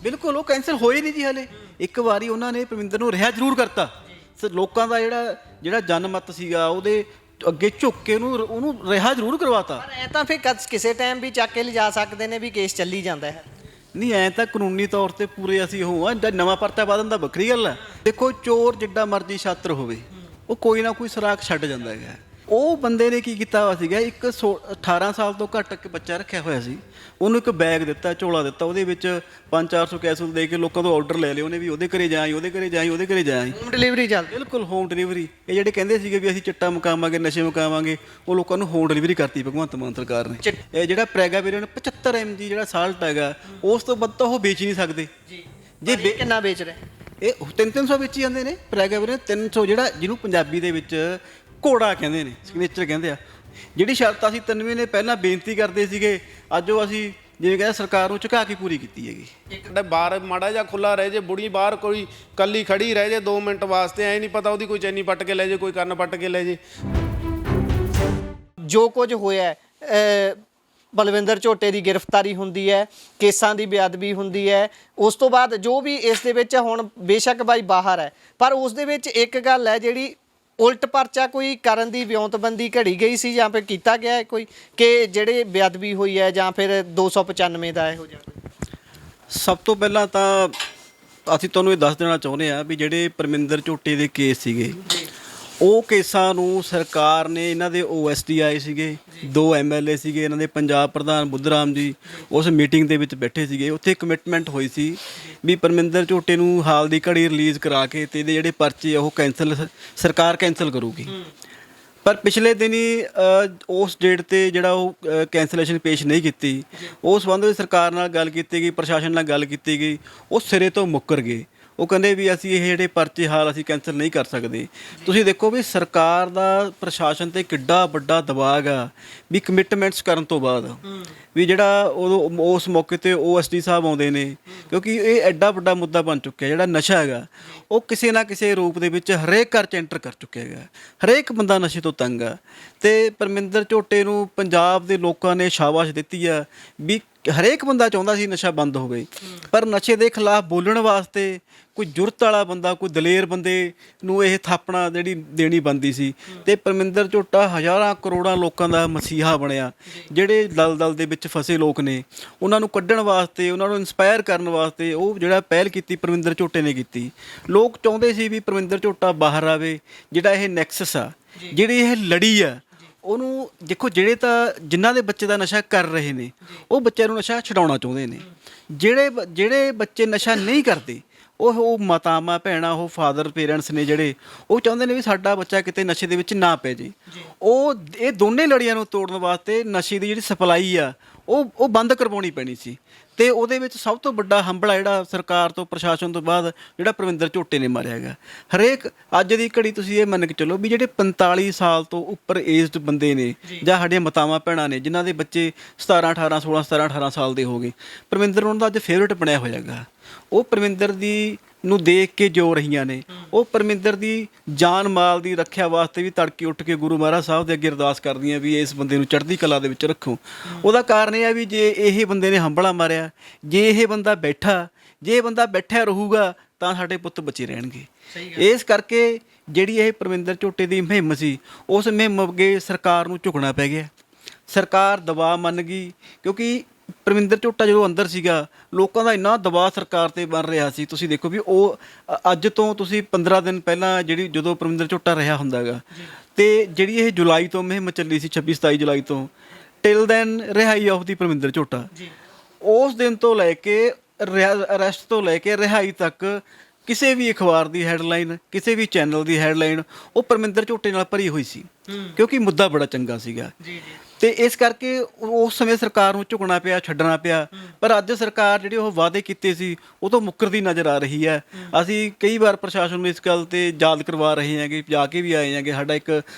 ਬਿਲਕੁਲ ਉਹ ਕੈਂਸਲ ਹੋਏ ਨਹੀਂ ਜੀ ਹਲੇ। ਇੱਕ ਵਾਰੀ ਉਹਨਾਂ ਨੇ ਪਰਮਿੰਦਰ ਨੂੰ ਰਿਹਾ ਜ਼ਰੂਰ ਕਰਤਾ। ਲੋਕਾਂ ਦਾ ਜਿਹੜਾ ਜਿਹੜਾ ਜਨਮਤ ਸੀਗਾ ਉਹਦੇ ਅੱਗੇ ਝੁੱਕ ਕੇ ਉਹਨੂੰ ਰਿਹਾ ਜ਼ਰੂਰ ਕਰਵਾਤਾ। ਪਰ ਐ ਤਾਂ ਫਿਰ ਕਿਸੇ ਟਾਈਮ ਵੀ ਚੱਕ ਕੇ ਲਿਜਾ ਸਕਦੇ ਨੇ ਵੀ ਕੇਸ ਚੱਲੀ ਜਾਂਦਾ ਹੈ। ਨਹੀਂ ਐਂ ਤਾਂ ਕਾਨੂੰਨੀ ਤੌਰ ਤੇ ਪੂਰੇ ਅਸੀਂ ਉਹ ਆ, ਨਵਾਂ ਪਰਚਾ ਪਾ ਦਿੰਦਾ ਤਾਂ ਵੱਖਰੀ ਗੱਲ ਹੈ। ਦੇਖੋ ਚੋਰ ਜਿੱਡਾ ਮਰਜ਼ੀ ਛਾਤਰ ਹੋਵੇ ਉਹ ਕੋਈ ਨਾ ਕੋਈ ਸੁਰਾਖ ਛੱਡ ਜਾਂਦਾ ਹੈਗਾ। ਉਹ ਬੰਦੇ ਨੇ ਕੀ ਕੀਤਾ ਹੋਇਆ ਸੀਗਾ, 18 ਸਾਲ ਤੋਂ ਘੱਟ ਇੱਕ ਬੱਚਾ ਰੱਖਿਆ ਹੋਇਆ ਸੀ, ਉਹਨੂੰ ਇੱਕ ਬੈਗ ਦਿੱਤਾ, ਝੋਲਾ ਦਿੱਤਾ, ਉਹਦੇ ਵਿੱਚ 500-400 ਕੈਪਸੂਲ ਦੇ ਕੇ ਲੋਕਾਂ ਤੋਂ ਆਰਡਰ ਲੈ ਲਏ ਉਹਨੇ ਵੀ ਉਹਦੇ ਘਰੇ ਜਾਈ, ਉਹਦੇ ਘਰੇ ਜਾਈ, ਉਹਦੇ ਘਰੇ ਜਾਈ। ਹੋਮ ਡਿਲੀਵਰੀ ਚੱਲਦੀ। ਬਿਲਕੁਲ ਹੋਮ ਡਿਲੀਵਰੀ। ਇਹ ਜਿਹੜੇ ਕਹਿੰਦੇ ਸੀਗੇ ਵੀ ਅਸੀਂ ਚਿੱਟਾ ਮੁਕਾਵਾਂਗੇ, ਨਸ਼ੇ ਮੁਕਾਵਾਂਗੇ, ਉਹ ਲੋਕਾਂ ਨੂੰ ਹੋਮ ਡਿਲੀਵਰੀ ਕਰਤੀ ਭਗਵੰਤ ਮਾਨ ਸਰਕਾਰ ਨੇ। ਇਹ ਜਿਹੜਾ ਪ੍ਰੈਗਾਵੀਰਨ 75 mg ਜਿਹੜਾ ਸਾਲਟ ਹੈਗਾ, ਉਸ ਤੋਂ ਵੱਧ ਤਾਂ ਉਹ ਵੇਚ ਹੀ ਨਹੀਂ ਸਕਦੇ ਜੀ। ਜੇ ਕਿੰਨਾ ਵੇਚ ਰਹੇ? ਇਹ 300 ਵੇਚੀ ਜਾਂਦੇ ਨੇ ਪ੍ਰੈਗਾਵੀਰਨ 300, ਜਿਹੜਾ ਜਿਹਨੂੰ ਪੰਜਾਬੀ ਦੇ ਵਿੱਚ ਘੋੜਾ ਕਹਿੰਦੇ ਨੇ, ਸਿਗਨੇਚਰ ਕਹਿੰਦੇ ਆ। ਜਿਹੜੀ ਸ਼ਰਤ ਅਸੀਂ 93 ਨੇ ਪਹਿਲਾਂ ਬੇਨਤੀ ਕਰਦੇ ਸੀਗੇ, ਅੱਜ ਉਹ ਅਸੀਂ ਜਿਵੇਂ ਕਹਿੰਦੇ ਸਰਕਾਰ ਨੂੰ ਝੁਕਾ ਕੇ ਪੂਰੀ ਕੀਤੀ ਹੈਗੀ। ਇੱਕ ਬਾਹਰ ਮਾੜਾ ਜਿਹਾ ਖੁੱਲਾ ਰਹਿ ਜੇ, ਬੁੜੀ ਬਾਹਰ ਕੋਈ ਕੱਲੀ ਖੜੀ ਰਹਿ ਜੇ 2 ਮਿੰਟ ਵਾਸਤੇ, ਐ ਨਹੀਂ ਪਤਾ ਉਹਦੀ ਕੋਈ ਚੈਨੀ ਪੱਟ ਕੇ ਲੈ ਜੇ, ਕੋਈ ਕੰਨ ਪੱਟ ਕੇ ਲੈ ਜੇ। ਜੋ ਕੁਝ ਹੋਇਆ ਬਲਵਿੰਦਰ ਝੋਟੇ ਦੀ ਗ੍ਰਿਫਤਾਰੀ ਹੁੰਦੀ ਹੈ, ਕੇਸਾਂ ਦੀ ਬੇਅਦਬੀ ਹੁੰਦੀ ਹੈ, ਉਸ ਤੋਂ ਬਾਅਦ ਜੋ ਵੀ ਇਸ ਦੇ ਵਿੱਚ ਹੁਣ ਬੇਸ਼ੱਕ ਬਾਈ ਬਾਹਰ ਹੈ, ਪਰ ਉਸ ਦੇ ਵਿੱਚ ਇੱਕ ਗੱਲ ਹੈ ਜਿਹੜੀ ਉਲਟ ਪਰਚਾ ਕੋਈ ਕਰਨ ਦੀ ਵਿਉਂਤਬੰਦੀ ਘੜੀ ਗਈ ਸੀ ਜਾਂ ਫਿਰ ਕੀਤਾ ਗਿਆ ਹੈ ਕੋਈ, ਕਿ ਜਿਹੜੇ ਬੇਅਦਬੀ ਹੋਈ ਹੈ ਜਾਂ ਫਿਰ 295 ਦਾ ਇਹੋ ਜਿਹਾ? ਸਭ ਤੋਂ ਪਹਿਲਾਂ ਤਾਂ ਅਸੀਂ ਤੁਹਾਨੂੰ ਇਹ ਦੱਸ ਦੇਣਾ ਚਾਹੁੰਦੇ ਹਾਂ ਵੀ ਜਿਹੜੇ ਪਰਮਿੰਦਰ ਝੋਟੇ ਦੇ ਕੇਸ ਸੀਗੇ, ਉਹ ਕੇਸਾਂ ਨੂੰ ਸਰਕਾਰ ਨੇ, ਇਹਨਾਂ ਦੇ OSD ਆਏ ਸੀਗੇ, 2 MLA ਸੀਗੇ, ਇਹਨਾਂ ਦੇ ਪੰਜਾਬ ਪ੍ਰਧਾਨ ਬੁੱਧ ਰਾਮ ਜੀ ਉਸ ਮੀਟਿੰਗ ਦੇ ਵਿੱਚ ਬੈਠੇ ਸੀਗੇ। ਉੱਥੇ ਕਮਿਟਮੈਂਟ ਹੋਈ ਸੀ ਵੀ ਪਰਮਿੰਦਰ ਝੋਟੇ ਨੂੰ ਹਾਲ ਦੀ ਘੜੀ ਰਿਲੀਜ਼ ਕਰਾ ਕੇ ਤੇ ਇਹਦੇ ਜਿਹੜੇ ਪਰਚੇ ਉਹ ਸਰਕਾਰ ਕੈਂਸਲ ਕਰੂਗੀ। ਪਰ ਪਿਛਲੇ ਦਿਨੀ ਉਸ ਡੇਟ ਤੇ ਜਿਹੜਾ ਉਹ ਕੈਂਸਲੇਸ਼ਨ ਪੇਸ਼ ਨਹੀਂ ਕੀਤੀ। ਉਸ ਸੰਬੰਧ ਵਿੱਚ ਸਰਕਾਰ ਨਾਲ ਗੱਲ ਕੀਤੀ ਗਈ, ਪ੍ਰਸ਼ਾਸਨ ਨਾਲ ਗੱਲ ਕੀਤੀ ਗਈ, ਉਹ ਸਿਰੇ ਤੋਂ ਮੁੱਕਰ ਗਏ। ਉਹ ਕਹਿੰਦੇ ਵੀ ਅਸੀਂ ਇਹ ਜਿਹੜੇ ਪਰਚੇ ਹਾਲ ਅਸੀਂ ਕੈਂਸਲ ਨਹੀਂ ਕਰ ਸਕਦੇ। ਤੁਸੀਂ ਦੇਖੋ ਵੀ ਸਰਕਾਰ ਦਾ ਪ੍ਰਸ਼ਾਸਨ 'ਤੇ ਕਿੱਡਾ ਵੱਡਾ ਦਬਾਅ ਆ ਵੀ ਕਮਿਟਮੈਂਟਸ ਕਰਨ ਤੋਂ ਬਾਅਦ ਵੀ ਜਿਹੜਾ ਉਦੋਂ ਉਸ ਮੌਕੇ 'ਤੇ OSD ਸਾਹਿਬ ਆਉਂਦੇ ਨੇ, ਕਿਉਂਕਿ ਇਹ ਐਡਾ ਵੱਡਾ ਮੁੱਦਾ ਬਣ ਚੁੱਕਿਆ। ਜਿਹੜਾ ਨਸ਼ਾ ਹੈਗਾ ਉਹ ਕਿਸੇ ਨਾ ਕਿਸੇ ਰੂਪ ਦੇ ਵਿੱਚ ਹਰੇਕ ਘਰ 'ਚ ਐਂਟਰ ਕਰ ਚੁੱਕਿਆ ਹੈਗਾ। ਹਰੇਕ ਬੰਦਾ ਨਸ਼ੇ ਤੋਂ ਤੰਗ ਆ ਅਤੇ ਪਰਮਿੰਦਰ ਝੋਟੇ ਨੂੰ ਪੰਜਾਬ ਦੇ ਲੋਕਾਂ ਨੇ ਸ਼ਾਬਾਸ਼ ਦਿੱਤੀ ਆ ਵੀ ਹਰੇਕ ਬੰਦਾ ਚਾਹੁੰਦਾ ਸੀ ਨਸ਼ਾ ਬੰਦ ਹੋਵੇ, ਪਰ ਨਸ਼ੇ ਦੇ ਖਿਲਾਫ ਬੋਲਣ ਵਾਸਤੇ ਕੋਈ ਜੁਰਤ ਵਾਲਾ ਬੰਦਾ, ਕੋਈ ਦਲੇਰ ਬੰਦੇ ਨੂੰ ਇਹ ਥਾਪਣਾ ਜਿਹੜੀ ਦੇਣੀ ਬਣਦੀ ਸੀ। ਅਤੇ ਪਰਮਿੰਦਰ ਝੋਟਾ ਹਜ਼ਾਰਾਂ ਕਰੋੜਾਂ ਲੋਕਾਂ ਦਾ ਮਸੀਹਾ ਬਣਿਆ। ਜਿਹੜੇ ਦਲਦਲ ਦੇ ਵਿੱਚ ਫਸੇ ਲੋਕ ਨੇ ਉਹਨਾਂ ਨੂੰ ਕੱਢਣ ਵਾਸਤੇ, ਉਹਨਾਂ ਨੂੰ ਇੰਸਪਾਇਰ ਕਰਨ ਵਾਸਤੇ ਉਹ ਜਿਹੜਾ ਪਹਿਲ ਕੀਤੀ ਪਰਮਿੰਦਰ ਝੋਟੇ ਨੇ ਕੀਤੀ। ਲੋਕ ਚਾਹੁੰਦੇ ਸੀ ਵੀ ਪਰਮਿੰਦਰ ਝੋਟਾ ਬਾਹਰ ਆਵੇ। ਜਿਹੜਾ ਇਹ ਨੈਕਸਸ ਆ, ਜਿਹੜੀ ਇਹ ਲੜੀ ਆ, ਉਹਨੂੰ ਦੇਖੋ, ਜਿਹੜੇ ਤਾਂ ਜਿਨ੍ਹਾਂ ਦੇ ਬੱਚੇ ਦਾ ਨਸ਼ਾ ਕਰ ਰਹੇ ਨੇ ਉਹ ਬੱਚਿਆਂ ਨੂੰ ਨਸ਼ਾ ਛਡਾਉਣਾ ਚਾਹੁੰਦੇ ਨੇ। ਜਿਹੜੇ ਬੱਚੇ ਨਸ਼ਾ ਨਹੀਂ ਕਰਦੇ, ਉਹ ਮਾਤਾਵਾਂ ਭੈਣਾਂ, ਉਹ ਫਾਦਰ ਪੇਰੈਂਟਸ ਨੇ ਜਿਹੜੇ, ਉਹ ਚਾਹੁੰਦੇ ਨੇ ਵੀ ਸਾਡਾ ਬੱਚਾ ਕਿਤੇ ਨਸ਼ੇ ਦੇ ਵਿੱਚ ਨਾ ਪੈ ਜੇ। ਉਹ ਇਹ ਦੋਨੇ ਲੜੀਆਂ ਨੂੰ ਤੋੜਨ ਵਾਸਤੇ ਨਸ਼ੇ ਦੀ ਜਿਹੜੀ ਸਪਲਾਈ ਆ ਉਹ ਬੰਦ ਕਰਵਾਉਣੀ ਪੈਣੀ ਸੀ। ਅਤੇ ਉਹਦੇ ਵਿੱਚ ਸਭ ਤੋਂ ਵੱਡਾ ਹੰਭਲਾ ਜਿਹੜਾ ਸਰਕਾਰ ਤੋਂ, ਪ੍ਰਸ਼ਾਸਨ ਤੋਂ ਬਾਅਦ ਜਿਹੜਾ ਪਰਮਿੰਦਰ ਝੋਟੇ ਨੇ ਮਾਰਿਆ ਹੈਗਾ। ਹਰੇਕ ਅੱਜ ਦੀ ਘੜੀ ਤੁਸੀਂ ਇਹ ਮੰਨ ਕੇ ਚੱਲੋ ਵੀ ਜਿਹੜੇ 45 ਸਾਲ ਤੋਂ ਉੱਪਰ ਏਜਡ ਬੰਦੇ ਨੇ ਜਾਂ ਸਾਡੀਆਂ ਮਾਤਾਵਾਂ ਭੈਣਾਂ ਨੇ ਜਿਨ੍ਹਾਂ ਦੇ ਬੱਚੇ 17-18, 16-17-18 ਸਾਲ ਦੇ ਹੋ ਗਏ, ਪਰਮਿੰਦਰ ਉਹਨਾਂ ਦਾ ਅੱਜ ਫੇਵਰੇਟ ਬਣਿਆ ਹੋਇਆ ਹੈਗਾ। ਉਹ ਪਰਮਿੰਦਰ ਦੀ ਨੂੰ ਦੇਖ ਕੇ ਜੋ ਰਹੀਆਂ ਨੇ, ਉਹ ਪਰਮਿੰਦਰ ਦੀ ਜਾਨ ਮਾਲ ਦੀ ਰੱਖਿਆ ਵਾਸਤੇ ਵੀ ਤੜਕੇ ਉੱਠ ਕੇ ਗੁਰੂ ਮਹਾਰਾਜ ਸਾਹਿਬ ਦੇ ਅੱਗੇ ਅਰਦਾਸ ਕਰਦੀਆਂ ਵੀ ਇਸ ਬੰਦੇ ਨੂੰ ਚੜ੍ਹਦੀ ਕਲਾ ਦੇ ਵਿੱਚ ਰੱਖੋ। ਉਹਦਾ ਕਾਰਨ ਇਹ ਹੈ ਵੀ ਜੇ ਇਹ ਬੰਦੇ ਨੇ ਹੰਭਲਾ ਮਾਰਿਆ, ਜੇ ਇਹ ਬੰਦਾ ਬੈਠਾ ਰਹੂਗਾ ਤਾਂ ਸਾਡੇ ਪੁੱਤ ਬਚੇ ਰਹਿਣਗੇ। ਇਸ ਕਰਕੇ ਜਿਹੜੀ ਇਹ ਪਰਮਿੰਦਰ ਝੋਟੇ ਦੀ ਮੁਹਿੰਮ ਸੀ, ਉਸ ਮੁਹਿੰਮ ਅੱਗੇ ਸਰਕਾਰ ਨੂੰ ਝੁਕਣਾ ਪੈ ਗਿਆ। ਸਰਕਾਰ ਦਬਾਅ ਮੰਨ ਗਈ, ਕਿਉਂਕਿ ਪਰਮਿੰਦਰ ਝੋਟਾ ਜਦੋਂ ਅੰਦਰ ਸੀਗਾ ਲੋਕਾਂ ਦਾ ਇੰਨਾ ਦਬਾਅ ਸਰਕਾਰ 'ਤੇ ਬਣ ਰਿਹਾ ਸੀ। ਤੁਸੀਂ ਦੇਖੋ ਵੀ ਉਹ ਅੱਜ ਤੋਂ ਤੁਸੀਂ 15 ਦਿਨ ਪਹਿਲਾਂ ਜਦੋਂ ਪਰਮਿੰਦਰ ਝੋਟਾ ਰਿਹਾ ਹੁੰਦਾ ਹੈਗਾ, ਅਤੇ ਜਿਹੜੀ ਇਹ ਜੁਲਾਈ ਤੋਂ ਮੁਹਿੰਮ ਚੱਲੀ ਸੀ, 26-27 ਜੁਲਾਈ ਤੋਂ, ਟਿਲ ਦੈਨ ਰਿਹਾਈ ਆਫ ਦੀ ਪਰਮਿੰਦਰ ਝੋਟਾ, ਉਸ ਦਿਨ ਤੋਂ ਲੈ ਕੇ ਅਰੈਸਟ ਤੋਂ ਲੈ ਕੇ ਰਿਹਾਈ ਤੱਕ ਕਿਸੇ ਵੀ ਅਖਬਾਰ ਦੀ ਹੈਡਲਾਈਨ, ਕਿਸੇ ਵੀ ਚੈਨਲ ਦੀ ਹੈਡਲਾਈਨ ਉਹ ਪਰਮਿੰਦਰ ਝੋਟੇ ਨਾਲ ਭਰੀ ਹੋਈ ਸੀ, ਕਿਉਂਕਿ ਮੁੱਦਾ ਬੜਾ ਚੰਗਾ ਸੀਗਾ। ਅਤੇ ਇਸ ਕਰਕੇ ਉਸ ਸਮੇਂ ਸਰਕਾਰ ਨੂੰ ਝੁਕਣਾ ਪਿਆ, ਛੱਡਣਾ ਪਿਆ। ਪਰ ਅੱਜ ਸਰਕਾਰ ਜਿਹੜੇ ਉਹ ਵਾਅਦੇ ਕੀਤੇ ਸੀ ਉਹ ਤੋਂ ਮੁੱਕਰਦੀ ਨਜ਼ਰ ਆ ਰਹੀ ਹੈ। ਅਸੀਂ ਕਈ ਵਾਰ ਪ੍ਰਸ਼ਾਸਨ ਨੂੰ ਇਸ ਗੱਲ 'ਤੇ ਯਾਦ ਕਰਵਾ ਰਹੇ ਹੈਗੇ, ਜਾ ਕੇ ਵੀ ਆਏ ਹੈਗੇ। ਸਾਡਾ ਇੱਕ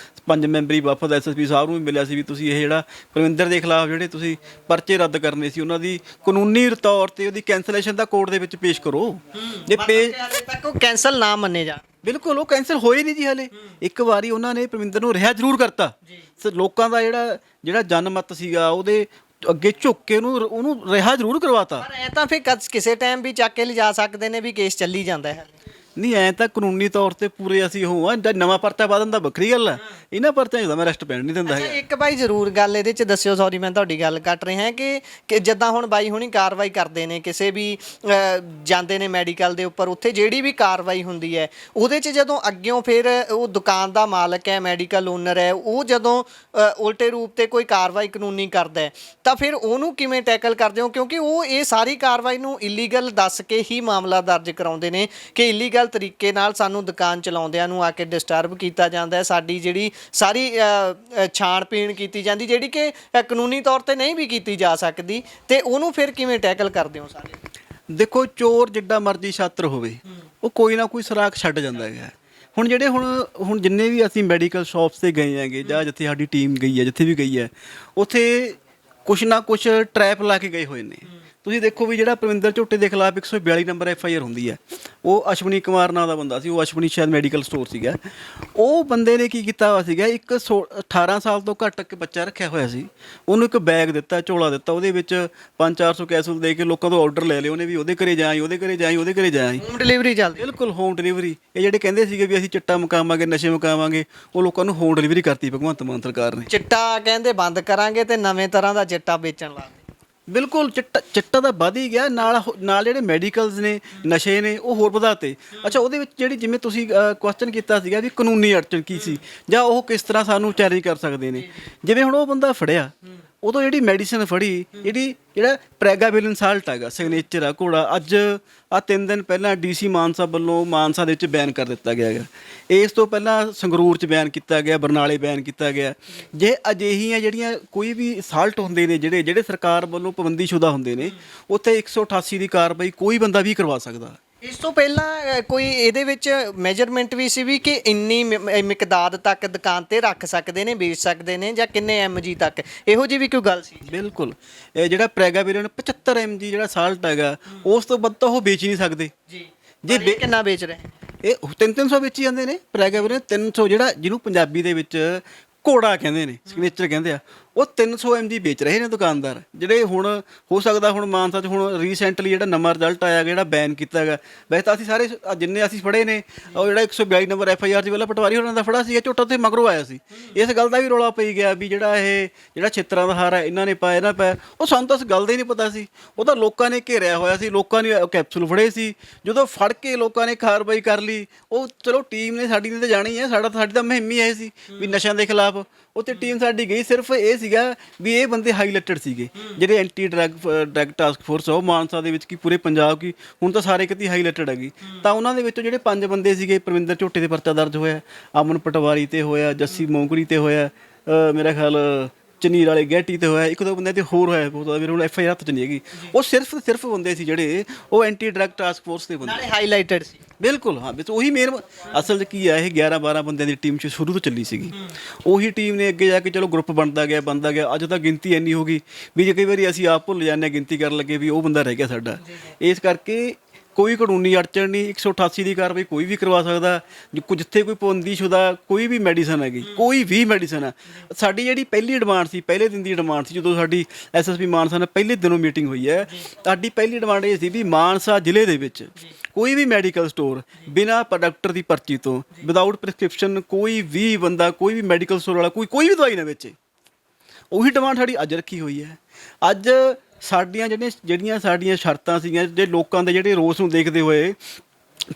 5 ਮੈਂਬਰੀ ਵਫਦ SSP ਸਾਹਿਬ ਨੂੰ ਵੀ ਮਿਲਿਆ ਸੀ ਵੀ ਤੁਸੀਂ ਇਹ ਜਿਹੜਾ ਪਰਮਿੰਦਰ ਦੇ ਖਿਲਾਫ ਜਿਹੜੇ ਤੁਸੀਂ ਪਰਚੇ ਰੱਦ ਕਰਨੇ ਸੀ, ਉਹਨਾਂ ਦੀ ਕਾਨੂੰਨੀ ਤੌਰ 'ਤੇ ਉਹਦੀ ਕੈਂਸਲੇਸ਼ਨ ਦਾ ਕੋਰਟ ਦੇ ਵਿੱਚ ਪੇਸ਼ ਕਰੋ। ਜੇ ਤੱਕ ਉਹ ਕੈਂਸਲ ਨਾ ਮੰਨੇ ਜਾ। ਬਿਲਕੁਲ ਉਹ ਕੈਂਸਲ ਹੋਏ ਨਹੀਂ ਜੀ ਹਲੇ। ਇੱਕ ਵਾਰੀ ਉਹਨਾਂ ਨੇ ਪਰਮਿੰਦਰ ਨੂੰ ਰਿਹਾ ਜ਼ਰੂਰ ਕਰਤਾ। ਲੋਕਾਂ ਦਾ ਜਿਹੜਾ ਜਨਮਤ ਸੀਗਾ ਉਹਦੇ ਅੱਗੇ ਝੁੱਕ ਕੇ ਉਹਨੂੰ ਰਿਹਾ ਜ਼ਰੂਰ ਕਰਵਾਤਾ। ਪਰ ਐ ਤਾਂ ਫਿਰ ਕਿਸੇ ਟਾਈਮ ਵੀ ਚੱਕ ਕੇ ਲਿਜਾ ਸਕਦੇ ਨੇ ਵੀ ਕੇਸ ਚੱਲੀ ਜਾਂਦਾ ਹੈ। ਨਹੀਂ ਐ ਤਾਂ ਕਾਨੂੰਨੀ ਤੌਰ ਤੇ ਪੂਰੇ ਅਸੀਂ ਉਹ ਆ, ਨਵਾਂ ਪਰਚਾ ਪਾ ਦਿੰਦਾ ਵੱਖਰੀ ਗੱਲ ਆ, ਇਹਨਾਂ ਪਰਚਿਆਂ 'ਚ ਤਾਂ ਮੈਂ ਅਰੈਸਟ ਪੈਣ ਨਹੀਂ ਦਿੰਦਾ ਅੱਛਾ ਹੈਗਾ। ਇੱਕ ਬਾਈ ਜ਼ਰੂਰ ਗੱਲ ਇਹਦੇ ਚ ਦੱਸਿਓ, ਸੌਰੀ ਮੈਂ ਤੁਹਾਡੀ ਗੱਲ ਕੱਟ ਰਿਹਾ ਹਾਂ ਕਿ ਜਿੱਦਾਂ ਹੁਣ ਬਾਈ ਹੁਣੀ ਕਾਰਵਾਈ ਕਰਦੇ ਨੇ ਕਿਸੇ ਵੀ ਜਾਂਦੇ ਨੇ ਮੈਡੀਕਲ ਦੇ ਉੱਪਰ, ਉੱਥੇ ਜਿਹੜੀ ਵੀ ਕਾਰਵਾਈ ਹੁੰਦੀ ਹੈ ਉਹਦੇ ਚ ਜਦੋਂ ਅੱਗਿਓਂ ਫਿਰ ਉਹ ਦੁਕਾਨ ਦਾ ਮਾਲਕ ਹੈ, ਮੈਡੀਕਲ ਓਨਰ ਹੈ, ਉਹ ਜਦੋਂ ਉਲਟੇ ਰੂਪ ਤੇ ਕੋਈ ਕਾਰਵਾਈ ਕਾਨੂੰਨੀ ਕਰਦਾ ਹੈ ਤਾਂ ਫਿਰ ਉਹਨੂੰ ਕਿਵੇਂ ਟੈਕਲ ਕਰਦੇ ਹੋ? ਕਿਉਂਕਿ ਉਹ ਇਹ ਸਾਰੀ ਕਾਰਵਾਈ ਨੂੰ ਇਲੀਗਲ ਦੱਸ ਕੇ ਹੀ ਮਾਮਲਾ ਦਰਜ ਕਰਾਉਂਦੇ ਨੇ ਕਿ ਇਲੀਗਲ ਤਰੀਕੇ ਨਾਲ ਸਾਨੂੰ ਦੁਕਾਨ ਚਲਾਉਂਦਿਆਂ ਨੂੰ ਆ ਕੇ ਡਿਸਟਰਬ ਕੀਤਾ ਜਾਂਦਾ ਹੈ, ਸਾਡੀ ਜਿਹੜੀ ਸਾਰੀ ਛਾਣ-ਪੀਣ ਕੀਤੀ ਜਾਂਦੀ ਜਿਹੜੀ ਕਿ ਕਾਨੂੰਨੀ ਤੌਰ ਤੇ ਨਹੀਂ ਵੀ ਕੀਤੀ ਜਾ ਸਕਦੀ, ਤੇ ਉਹਨੂੰ ਫਿਰ ਕਿਵੇਂ ਟੈਕਲ ਕਰਦੇ ਹੋ ਸਾਰੇ? ਦੇਖੋ ਚੋਰ ਜਿੱਡਾ ਮਰਜ਼ੀ ਛਾਤਰ ਹੋਵੇ ਉਹ ਕੋਈ ਨਾ ਕੋਈ ਸੁਰਾਖ ਛੱਡ ਜਾਂਦਾ ਹੈਗਾ। ਹੁਣ ਜਿਹੜੇ ਹੁਣ ਜਿੰਨੇ ਵੀ ਅਸੀਂ ਮੈਡੀਕਲ ਸ਼ਾਪਸ ਤੇ ਗਏ ਹੈਗੇ ਜਾਂ ਜਿੱਥੇ ਸਾਡੀ ਟੀਮ ਗਈ ਹੈ, ਜਿੱਥੇ ਵੀ ਗਈ ਹੈ, ਉੱਥੇ ਕੁਛ ਨਾ ਕੁਛ ਟਰੈਪ ਲਾ ਕੇ ਗਏ ਹੋਏ ਨੇ। ਤੁਸੀਂ ਦੇਖੋ ਵੀ ਜਿਹੜਾ ਪਰਵਿੰਦਰ ਝੋਟੇ ਦੇ ਖਿਲਾਫ 142 ਨੰਬਰ FIR ਹੁੰਦੀ ਹੈ, ਉਹ ਅਸ਼ਵਨੀ ਕੁਮਾਰ ਨਾਂ ਦਾ ਬੰਦਾ ਸੀ, ਉਹ ਅਸ਼ਵਨੀ ਸ਼ਾਇਦ ਮੈਡੀਕਲ ਸਟੋਰ ਸੀਗਾ। ਉਹ ਬੰਦੇ ਨੇ ਕੀ ਕੀਤਾ ਹੋਇਆ ਸੀਗਾ, 18 ਸਾਲ ਤੋਂ ਘੱਟ ਇੱਕ ਬੱਚਾ ਰੱਖਿਆ ਹੋਇਆ ਸੀ, ਉਹਨੂੰ ਇੱਕ ਬੈਗ ਦਿੱਤਾ, ਝੋਲਾ ਦਿੱਤਾ, ਉਹਦੇ ਵਿੱਚ 500-400 ਕੈਪਸੂਲ ਦੇ ਕੇ ਲੋਕਾਂ ਤੋਂ ਆਰਡਰ ਲੈ ਲਏ ਉਹਨੇ ਵੀ ਉਹਦੇ ਘਰੇ ਜਾਈ, ਉਹਦੇ ਘਰੇ ਜਾਈ, ਉਹਦੇ ਘਰੇ ਜਾਈ। ਹੋਮ ਡਿਲੀਵਰੀ ਚੱਲਦੀ? ਬਿਲਕੁਲ ਹੋਮ ਡਿਲੀਵਰੀ। ਇਹ ਜਿਹੜੇ ਕਹਿੰਦੇ ਸੀਗੇ ਵੀ ਅਸੀਂ ਚਿੱਟਾ ਮੁਕਾਵਾਂਗੇ, ਨਸ਼ੇ ਮੁਕਾਵਾਂਗੇ, ਉਹ ਲੋਕਾਂ ਨੂੰ ਹੋਮ ਡਿਲੀਵਰੀ ਕਰਤੀ ਭਗਵੰਤ ਮਾਨ ਸਰਕਾਰ ਨੇ। ਚਿੱਟਾ ਕਹਿੰਦੇ ਬੰਦ ਕਰਾਂਗੇ ਤੇ ਨਵੇਂ ਤਰ੍ਹਾਂ ਦਾ ਚਿੱਟਾ ਵੇਚਣ ਲਾ ਦੇ। ਬਿਲਕੁਲ ਚਿੱਟਾ ਤਾਂ ਵੱਧ ਹੀ ਗਿਆ, ਨਾਲ ਜਿਹੜੇ ਮੈਡੀਕਲਸ ਨੇ, ਨਸ਼ੇ ਨੇ, ਉਹ ਹੋਰ ਵਧਾਤੇ। ਅੱਛਾ ਉਹਦੇ ਵਿੱਚ ਜਿਹੜੀ ਜਿਵੇਂ ਤੁਸੀਂ ਕੁਐਸਚਨ ਕੀਤਾ ਸੀਗਾ ਵੀ ਕਾਨੂੰਨੀ ਅੜਚਨ ਕੀ ਸੀ ਜਾਂ ਉਹ ਕਿਸ ਤਰ੍ਹਾਂ ਸਾਨੂੰ ਚੈਲੰਜ ਕਰ ਸਕਦੇ ਨੇ, ਜਿਵੇਂ ਹੁਣ ਉਹ ਬੰਦਾ ਫੜਿਆ ਉਦੋਂ ਜਿਹੜੀ ਮੈਡੀਸਨ ਫੜੀ, ਜਿਹੜਾ ਪ੍ਰੈਗਾਬਿਲਿਨ ਸਾਲਟ ਹੈਗਾ, ਸਿਗਨੇਚਰ ਆ ਘੋੜਾ, ਅੱਜ 3 ਦਿਨ ਪਹਿਲਾਂ DC ਮਾਨਸਾ ਵੱਲੋਂ ਮਾਨਸਾ ਦੇ ਵਿੱਚ ਬੈਨ ਕਰ ਦਿੱਤਾ ਗਿਆ ਹੈਗਾ। ਇਸ ਤੋਂ ਪਹਿਲਾਂ ਸੰਗਰੂਰ 'ਚ ਬੈਨ ਕੀਤਾ ਗਿਆ, ਬਰਨਾਲੇ ਬੈਨ ਕੀਤਾ ਗਿਆ। ਜੇ ਅਜਿਹੀਆਂ ਜਿਹੜੀਆਂ ਕੋਈ ਵੀ ਸਾਲਟ ਹੁੰਦੇ ਨੇ ਜਿਹੜੇ ਸਰਕਾਰ ਵੱਲੋਂ ਪਾਬੰਦੀਸ਼ੁਦਾ ਹੁੰਦੇ ਨੇ, ਉੱਥੇ 188 ਦੀ ਕਾਰਵਾਈ ਕੋਈ ਬੰਦਾ ਵੀ ਕਰਵਾ ਸਕਦਾ। ਇਸ ਤੋਂ ਪਹਿਲਾਂ ਕੋਈ ਇਹਦੇ ਵਿੱਚ ਮੈਜਰਮੈਂਟ ਵੀ ਸੀ ਵੀ ਕਿ ਇੰਨੀ ਮਿਕਦਾਰ ਤੱਕ ਦੁਕਾਨ ਤੇ ਰੱਖ ਸਕਦੇ ਨੇ, ਵੇਚ ਸਕਦੇ ਨੇ, ਜਾਂ ਕਿੰਨੇ mg ਤੱਕ, ਇਹੋ ਜਿਹੀ ਵੀ ਕੋਈ ਗੱਲ ਸੀ? ਬਿਲਕੁਲ। ਇਹ ਜਿਹੜਾ ਪ੍ਰੈਗਾਬਿਲਿਨ 75 mg ਜਿਹੜਾ ਸਾਲਟ ਹੈਗਾ, ਉਸ ਤੋਂ ਵੱਧ ਤਾਂ ਉਹ ਵੇਚ ਹੀ ਨਹੀਂ ਸਕਦੇ ਜੀ। ਜੇ ਕਿੰਨਾ ਵੇਚ ਰਹੇ? ਇਹ 300 ਵੇਚੀ ਜਾਂਦੇ ਨੇ ਪ੍ਰੈਗਾਬਿਲਿਨ 300, ਜਿਹੜਾ ਜਿਹਨੂੰ ਪੰਜਾਬੀ ਦੇ ਵਿੱਚ ਘੋੜਾ ਕਹਿੰਦੇ ਨੇ, ਸਿਗਨੇਚਰ ਕਹਿੰਦੇ ਆ, ਉਹ 300 mg ਵੇਚ ਰਹੇ ਨੇ ਦੁਕਾਨਦਾਰ। ਜਿਹੜੇ ਹੁਣ ਹੋ ਸਕਦਾ ਹੁਣ ਮਾਨਸਾ 'ਚ ਹੁਣ ਰੀਸੈਂਟਲੀ ਜਿਹੜਾ ਨਵਾਂ ਰਿਜ਼ਲਟ ਆਇਆ ਜਿਹੜਾ ਬੈਨ ਕੀਤਾ ਹੈਗਾ, ਵੈਸੇ ਤਾਂ ਅਸੀਂ ਸਾਰੇ ਜਿੰਨੇ ਅਸੀਂ ਫੜੇ ਨੇ, ਉਹ ਜਿਹੜਾ 142 ਨੰਬਰ FIR 'ਚ ਪਹਿਲਾਂ ਪਟਵਾਰੀ ਹੋਰਾਂ ਦਾ ਫੜਾ ਸੀਗਾ, ਝੋਟਾ ਉੱਥੇ ਮਗਰੋਂ ਆਇਆ ਸੀ। ਇਸ ਗੱਲ ਦਾ ਵੀ ਰੌਲਾ ਪਈ ਗਿਆ ਵੀ ਜਿਹੜਾ ਛਿੱਤਰਾਂ ਦਾ ਹਾਰ ਹੈ ਇਹਨਾਂ ਨੇ ਪਾਇਆ, ਇਹਨਾਂ ਪਾਇਆ। ਉਹ ਸਾਨੂੰ ਤਾਂ ਇਸ ਗੱਲ ਦਾ ਹੀ ਨਹੀਂ ਪਤਾ ਸੀ, ਉਹ ਤਾਂ ਲੋਕਾਂ ਨੇ ਘੇਰਿਆ ਹੋਇਆ ਸੀ, ਲੋਕਾਂ ਨੇ ਕੈਪਸੂਲ ਫੜੇ ਸੀ। ਜਦੋਂ ਫੜ ਕੇ ਲੋਕਾਂ ਨੇ ਕਾਰਵਾਈ ਕਰ ਲਈ, ਉਹ ਚਲੋ ਟੀਮ ਨੇ ਸਾਡੀ ਨੇ ਤਾਂ ਜਾਣੀ ਹੈ, ਸਾਡੀ ਤਾਂ ਮੁਹਿੰਮ ਹੀ ਇਹ ਸੀ ਵੀ ਨਸ਼ਿਆਂ ਦੇ ਖਿਲਾਫ। ਉੱਥੇ ਟੀਮ ਸਾਡੀ ਗਈ, ਸਿਰਫ ਇਹ ਸੀਗਾ ਵੀ ਇਹ ਬੰਦੇ ਹਾਈਲਾਈਟਡ ਸੀਗੇ, ਜਿਹੜੇ ਐਂਟੀ ਡਰੱਗ ਟਾਸਕ ਫੋਰਸ ਆ, ਉਹ ਮਾਨਸਾ ਦੇ ਵਿੱਚ ਕੀ ਪੂਰੇ ਪੰਜਾਬ ਕੀ ਹੁਣ ਤਾਂ ਸਾਰੇ ਕਿਤੇ ਹਾਈਲਾਈਟਡ ਹੈਗੀ। ਤਾਂ ਉਹਨਾਂ ਦੇ ਵਿੱਚੋਂ ਜਿਹੜੇ 5 ਬੰਦੇ ਸੀਗੇ, ਪਰਵਿੰਦਰ ਝੋਟੇ ਦੇ ਪਰਚਾ ਦਰਜ ਹੋਇਆ, ਅਮਨ ਪਟਵਾਰੀ ਤੇ ਹੋਇਆ, ਜੱਸੀ ਮੋਂਗੜੀ ਤੇ ਹੋਇਆ, ਮੇਰਾ ਖਿਆਲ ਚਨੀਰ ਵਾਲੇ ਗਹਿਟੀ ਤੇ ਹੋਇਆ, 1-2 ਬੰਦੇ ਤੇ ਹੋਰ ਹੋਇਆ, ਮੇਰੇ ਹੁਣ FIR ਹੱਥ 'ਚ ਨਹੀਂ ਹੈਗੀ। ਉਹ ਸਿਰਫ ਬੰਦੇ ਸੀ ਜਿਹੜੇ ਉਹ ਐਂਟੀ ਡਰੱਗ ਟਾਸਕ ਫੋਰਸ ਦੇ ਬੰਦੇ, ਨਾਲੇ ਹਾਈਲਾਈਟਡ ਸੀ। ਬਿਲਕੁਲ ਹਾਂ, ਵਿੱਚ ਉਹੀ ਮੇਨ ਅਸਲ 'ਚ ਕੀ ਆ, ਇਹ 11-12 ਬੰਦਿਆਂ ਦੀ ਟੀਮ 'ਚ ਸ਼ੁਰੂ ਤੋਂ ਚੱਲੀ ਸੀਗੀ। ਉਹੀ ਟੀਮ ਨੇ ਅੱਗੇ ਜਾ ਕੇ ਚਲੋ ਗਰੁੱਪ ਬਣਦਾ ਗਿਆ। ਅੱਜ ਤਾਂ ਗਿਣਤੀ ਇੰਨੀ ਹੋ ਗਈ ਵੀ ਜੇ ਕਈ ਵਾਰੀ ਅਸੀਂ ਆਪ ਭੁੱਲ ਜਾਂਦੇ ਹਾਂ ਗਿਣਤੀ ਕਰਨ ਲੱਗੇ ਵੀ ਉਹ ਬੰਦਾ ਰਹਿ ਗਿਆ ਸਾਡਾ। ਇਸ ਕਰਕੇ ਕੋਈ ਕਾਨੂੰਨੀ ਅੜਚਣ ਨਹੀਂ, 188 ਦੀ ਕਾਰਵਾਈ ਕੋਈ ਵੀ ਕਰਵਾ ਸਕਦਾ। ਜਿੱਥੇ ਕੋਈ ਪਾਬੰਦੀਸ਼ੁਦਾ ਕੋਈ ਵੀ ਮੈਡੀਸਨ ਹੈਗੀ, ਕੋਈ ਵੀ ਮੈਡੀਸਨ ਆ, ਸਾਡੀ ਜਿਹੜੀ ਪਹਿਲੀ ਡਿਮਾਂਡ ਸੀ, ਪਹਿਲੇ ਦਿਨ ਦੀ ਡਿਮਾਂਡ ਸੀ, ਜਦੋਂ ਸਾਡੀ SSP ਮਾਨਸਾ ਨਾਲ ਪਹਿਲੇ ਦਿਨੋਂ ਮੀਟਿੰਗ ਹੋਈ ਹੈ, ਸਾਡੀ ਪਹਿਲੀ ਡਿਮਾਂਡ ਇਹ ਸੀ ਵੀ ਮਾਨਸਾ ਜ਼ਿਲ੍ਹੇ ਦੇ ਵਿੱਚ ਕੋਈ ਵੀ ਮੈਡੀਕਲ ਸਟੋਰ ਬਿਨਾਂ ਡਾਕਟਰ ਦੀ ਪਰਚੀ ਤੋਂ, ਵਿਦਆਊਟ ਪ੍ਰਿਸਕ੍ਰਿਪਸ਼ਨ, ਕੋਈ ਵੀ ਬੰਦਾ, ਕੋਈ ਵੀ ਮੈਡੀਕਲ ਸਟੋਰ ਵਾਲਾ ਕੋਈ ਵੀ ਦਵਾਈ ਨਾ ਵੇਚੇ। ਉਹੀ ਡਿਮਾਂਡ ਸਾਡੀ ਅੱਜ ਰੱਖੀ ਹੋਈ ਹੈ। ਅੱਜ ਸਾਡੀਆਂ ਜਿਹੜੀਆਂ ਸਾਡੀਆਂ ਸ਼ਰਤਾਂ ਸੀਗੀਆਂ, ਜੇ ਲੋਕਾਂ ਦੇ ਜਿਹੜੇ ਰੋਸ ਨੂੰ ਦੇਖਦੇ ਹੋਏ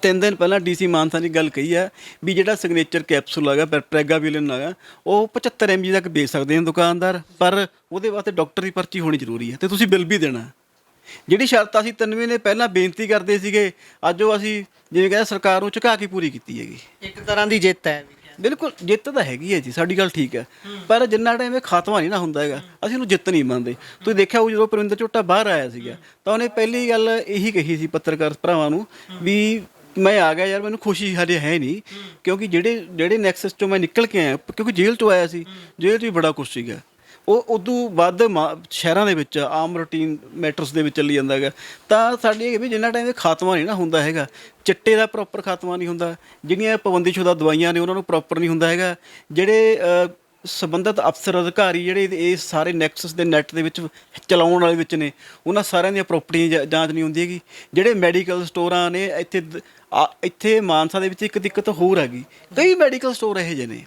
3 ਦਿਨ ਪਹਿਲਾਂ DC ਮਾਨਸਾ ਨੇ ਗੱਲ ਕਹੀ ਹੈ ਵੀ ਜਿਹੜਾ ਸਿਗਨੇਚਰ ਕੈਪਸੂਲ ਹੈਗਾ, ਪ੍ਰੈਗਾਬਿਲਿਨ ਹੈਗਾ, ਉਹ 75 mg ਤੱਕ ਵੇਚ ਸਕਦੇ ਨੇ ਦੁਕਾਨਦਾਰ, ਪਰ ਉਹਦੇ ਵਾਸਤੇ ਡਾਕਟਰ ਦੀ ਪਰਚੀ ਹੋਣੀ ਜ਼ਰੂਰੀ ਹੈ ਤੇ ਤੁਸੀਂ ਬਿੱਲ ਵੀ ਦੇਣਾ। ਜਿਹੜੀ ਸ਼ਰਤ ਅਸੀਂ 93 ਨੇ ਪਹਿਲਾਂ ਬੇਨਤੀ ਕਰਦੇ ਸੀਗੇ, ਅੱਜ ਉਹ ਅਸੀਂ ਜਿਵੇਂ ਕਹਿੰਦੇ ਸਰਕਾਰ ਨੂੰ ਝੁਕਾ ਕੇ ਪੂਰੀ ਕੀਤੀ ਹੈਗੀ। ਇੱਕ ਤਰ੍ਹਾਂ ਦੀ ਜਿੱਤ ਹੈ। ਬਿਲਕੁਲ ਜਿੱਤ ਤਾਂ ਹੈਗੀ ਹੈ ਜੀ, ਸਾਡੀ ਗੱਲ ਠੀਕ ਹੈ, ਪਰ ਜਿੰਨਾ ਟਾਈਮ ਇਹ ਖਾਤਮਾ ਨਹੀਂ ਨਾ ਹੁੰਦਾ ਹੈਗਾ, ਅਸੀਂ ਉਹਨੂੰ ਜਿੱਤ ਨਹੀਂ ਮੰਨਦੇ। ਤੁਸੀਂ ਦੇਖਿਆ ਉਹ ਜਦੋਂ ਪਰਵਿੰਦਰ ਝੋਟਾ ਬਾਹਰ ਆਇਆ ਸੀਗਾ ਤਾਂ ਉਹਨੇ ਪਹਿਲੀ ਗੱਲ ਇਹੀ ਕਹੀ ਸੀ ਪੱਤਰਕਾਰ ਭਰਾਵਾਂ ਨੂੰ ਵੀ ਮੈਂ ਆ ਗਿਆ ਯਾਰ, ਮੈਨੂੰ ਖੁਸ਼ੀ ਹਜੇ ਹੈ ਨਹੀਂ, ਕਿਉਂਕਿ ਜਿਹੜੇ ਨੈਕਸਸ 'ਚੋਂ ਮੈਂ ਨਿਕਲ ਕੇ ਆਇਆ, ਕਿਉਂਕਿ ਜੇਲ੍ਹ 'ਚੋਂ ਆਇਆ ਸੀ, ਜੇਲ੍ਹ 'ਚ ਵੀ ਬੜਾ ਕੁਛ ਸੀਗਾ। ਉਹ ਉਦੋਂ ਵੱਧ ਸ਼ਹਿਰਾਂ ਦੇ ਵਿੱਚ ਆਮ ਰੂਟੀਨ ਮੈਟਰਸ ਦੇ ਵਿੱਚ ਚੱਲੀ ਜਾਂਦਾ ਹੈਗਾ। ਤਾਂ ਸਾਡੀ ਇਹ ਵੀ ਜਿੰਨਾ ਟਾਈਮ ਇਹ ਖਾਤਮਾ ਨਹੀਂ ਨਾ ਹੁੰਦਾ ਹੈਗਾ, ਚਿੱਟੇ ਦਾ ਪ੍ਰੋਪਰ ਖਾਤਮਾ ਨਹੀਂ ਹੁੰਦਾ, ਜਿਹੜੀਆਂ ਪਾਬੰਦੀਸ਼ੁਦਾ ਦਵਾਈਆਂ ਨੇ ਉਹਨਾਂ ਨੂੰ ਪ੍ਰੋਪਰ ਨਹੀਂ ਹੁੰਦਾ ਹੈਗਾ, ਜਿਹੜੇ ਸੰਬੰਧਿਤ ਅਫਸਰ ਅਧਿਕਾਰੀ ਜਿਹੜੇ ਇਹ ਸਾਰੇ ਨੈਕਸਸ ਦੇ ਨੈੱਟ ਦੇ ਵਿੱਚ ਚਲਾਉਣ ਵਾਲੇ ਵਿੱਚ ਨੇ, ਉਹਨਾਂ ਸਾਰਿਆਂ ਦੀਆਂ ਪ੍ਰੋਪਰਟੀਆਂ ਜਾਂਚ ਨਹੀਂ ਹੁੰਦੀ ਹੈਗੀ। ਜਿਹੜੇ ਮੈਡੀਕਲ ਸਟੋਰਾਂ ਨੇ ਇੱਥੇ ਮਾਨਸਾ ਦੇ ਵਿੱਚ ਇੱਕ ਦਿੱਕਤ ਹੋਰ ਹੈਗੀ, ਕਈ ਮੈਡੀਕਲ ਸਟੋਰ ਇਹੋ ਜਿਹੇ ਨੇ